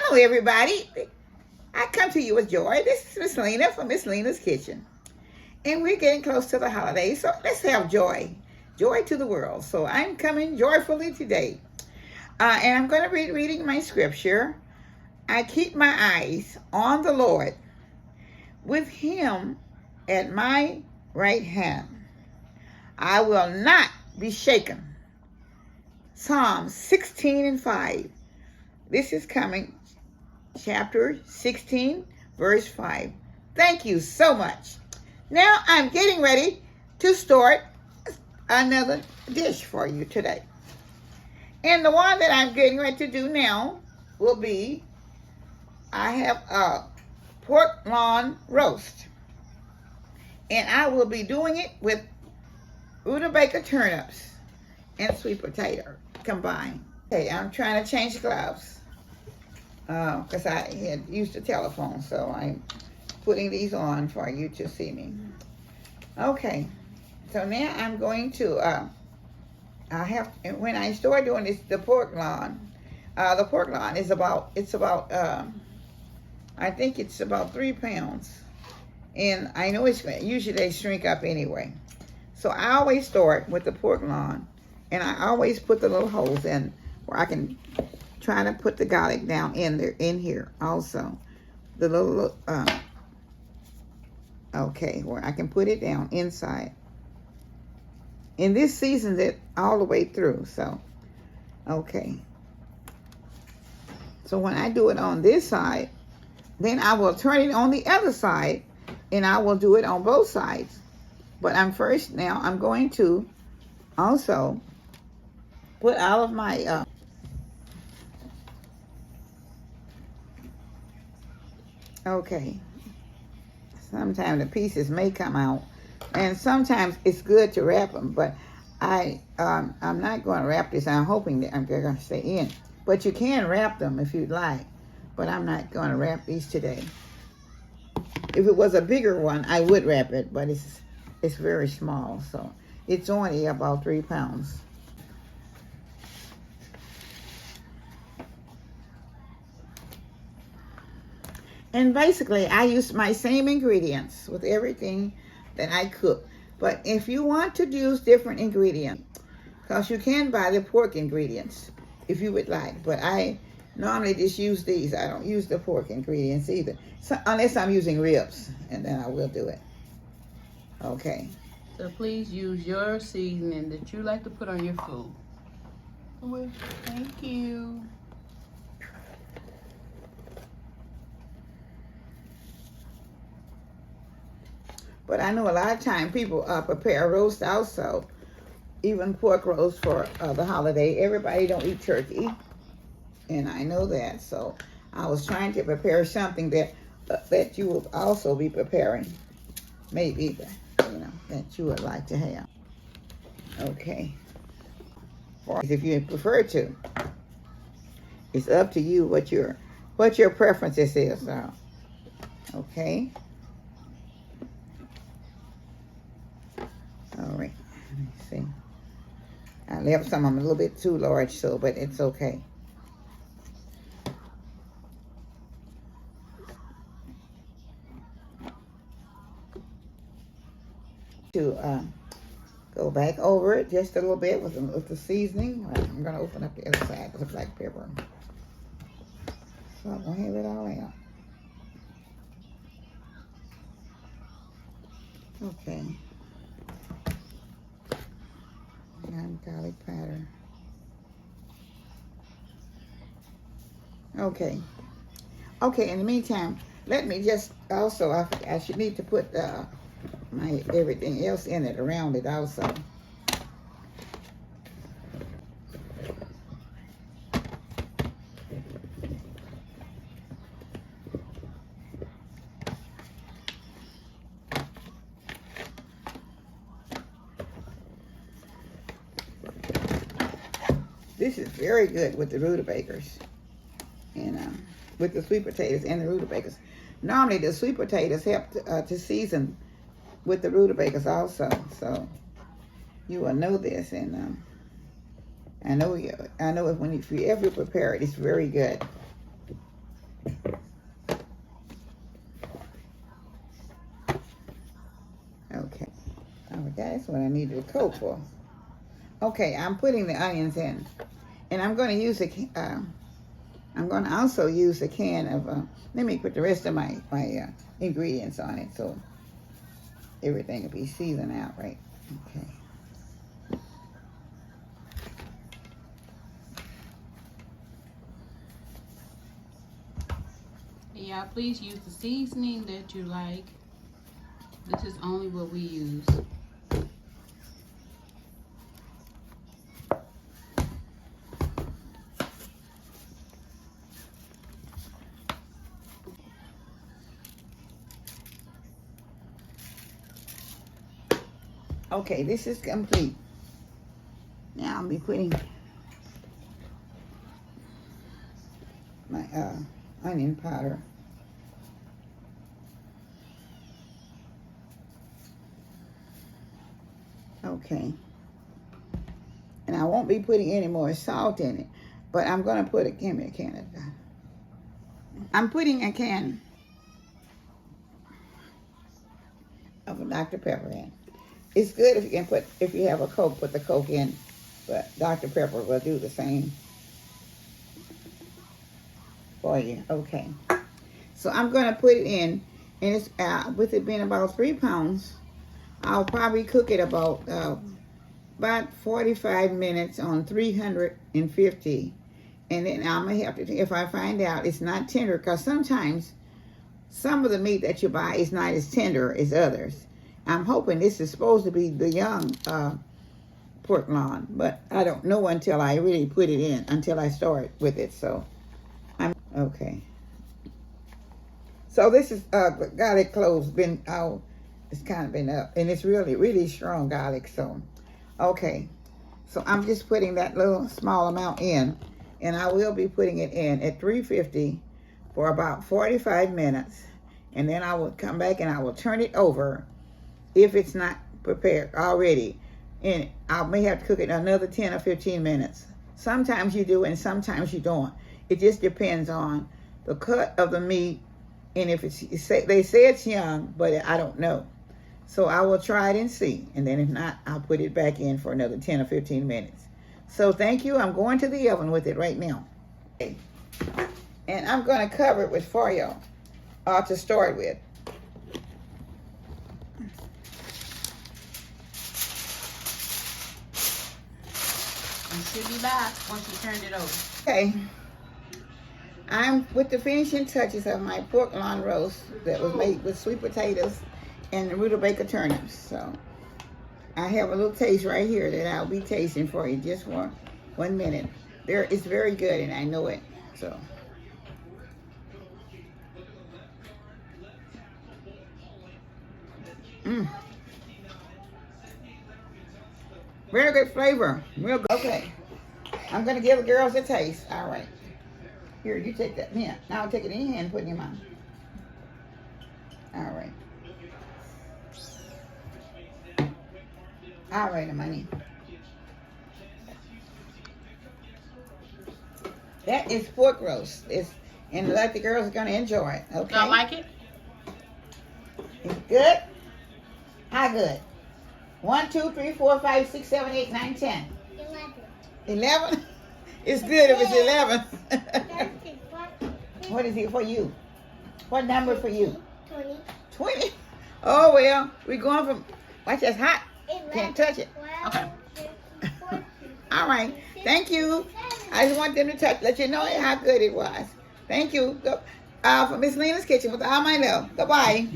Hello, everybody. I come to you with joy. This is Miss Lena from Miss Lena's Kitchen. And we're getting close to the holidays, so let's have joy. Joy to the world. So I'm coming joyfully today. And I'm going to be reading my scripture. I keep my eyes on the Lord, with him at my right hand. I will not be shaken. Psalm 16:5. This is coming, chapter 16, verse 5. Thank you so much. Now I'm getting ready to start another dish for you today. And the one that I'm getting ready to do now will be, I have a pork loin roast. And I will be doing it with rutabaga turnips and sweet potato combined. Okay, I'm trying to change gloves because I had used the telephone, so I'm putting these on for you to see me. Okay, so now I'm going to, when I start doing this, the pork loin is about, I think it's about 3 pounds. And I know usually they shrink up anyway. So I always start with the pork loin, and I always put the little holes in where I can try to put the garlic down in here also. The little, okay, where I can put it down inside. And this seasons it all the way through, so, okay. So when I do it on this side, then I will turn it on the other side, and I will do it on both sides. But I'm going to also put all of my, okay. Sometimes the pieces may come out, and sometimes it's good to wrap them, but I'm not going to wrap this. I'm hoping that they're going to stay in. But you can wrap them if you'd like, but I'm not going to wrap these today. If it was a bigger one, I would wrap it, but it's very small, so it's only about 3 pounds. And basically, I use my same ingredients with everything that I cook. But if you want to use different ingredients, because you can buy the pork ingredients if you would like. But I normally just use these. I don't use the pork ingredients either. So, unless I'm using ribs, and then I will do it. Okay. So please use your seasoning that you like to put on your food. Well, thank you. But I know a lot of times people prepare roast also, even pork roast for the holiday. Everybody don't eat turkey, and I know that. So I was trying to prepare something that you will also be preparing, maybe that you would like to have. Okay. Or if you prefer to, it's up to you what your preferences is. So, okay. All right, let me see. I left some of them a little bit too large, so, but it's okay. To go back over it just a little bit with the seasoning. I'm going to open up the other side with the black pepper. So I'm going to have it all out. Okay. And garlic powder. Okay. Okay, in the meantime, let me just also, I should need to put my everything else in it, around it also. This is very good with the rutabagas and with the sweet potatoes and the rutabagas. Normally, the sweet potatoes help to season with the rutabagas also, so you will know this. And I know if you ever prepare it, it's very good. Okay. Oh, that's what I needed a coat for. Okay, I'm putting the onions in, and I'm going to use I'm going to also use a can of. Let me put the rest of my ingredients on it so everything will be seasoned out right. Okay. Yeah, please use the seasoning that you like. This is only what we use. Okay, this is complete. Now I'll be putting my onion powder. Okay. And I won't be putting any more salt in it, but I'm going to put give me a can of that. I'm putting a can of Dr. Pepper in. It's good if you can if you have a Coke, put the Coke in, but Dr. Pepper will do the same for you. Okay. So I'm going to put it in, and it's with it being about 3 pounds, I'll probably cook it about 45 minutes on 350, and then I'm gonna have to, if I find out it's not tender, because sometimes some of the meat that you buy is not as tender as others. I'm hoping this is supposed to be the young pork loin, but I don't know until I really put it in, until I start with it. So I'm okay. So this is garlic cloves been out. It's kind of been up, and it's really strong garlic. So okay, so I'm just putting that little small amount in, and I will be putting it in at 350 for about 45 minutes, and then I will come back and I will turn it over if it's not prepared already, and I may have to cook it another 10 or 15 minutes. Sometimes you do and sometimes you don't. It just depends on the cut of the meat, and if they say it's young, but I don't know. So I will try it and see, and then if not, I'll put it back in for another 10 or 15 minutes. So thank you. I'm going to the oven with it right now. Okay. And I'm going to cover it with foil to start with. You should be back once you turn it over. Okay. I'm with the finishing touches of my pork loin roast that was made with sweet potatoes and the rutabaga turnips. So I have a little taste right here that I'll be tasting for you just for 1 minute. It's very good, and I know it. So very good flavor, real good. Okay, I'm gonna give the girls a taste. All right, here, you take that. Yeah, now I'll take it in your hand and put it in your mouth. All right. All right, money. That is pork roast. And like the girls are gonna enjoy it. Okay. Y'all like it? It's good. How good? 1, 2, 3, 4, 5, 6, 7, 8, 9, 10. 11. It's good if it's 11. What is it for you? What number for you? 20. 20. Oh well, we're going from. Watch, that's hot. Can't touch it. Okay. All right. Thank you. I just want them to let you know how good it was. Thank you. For Miss Lena's Kitchen with all my love. Goodbye.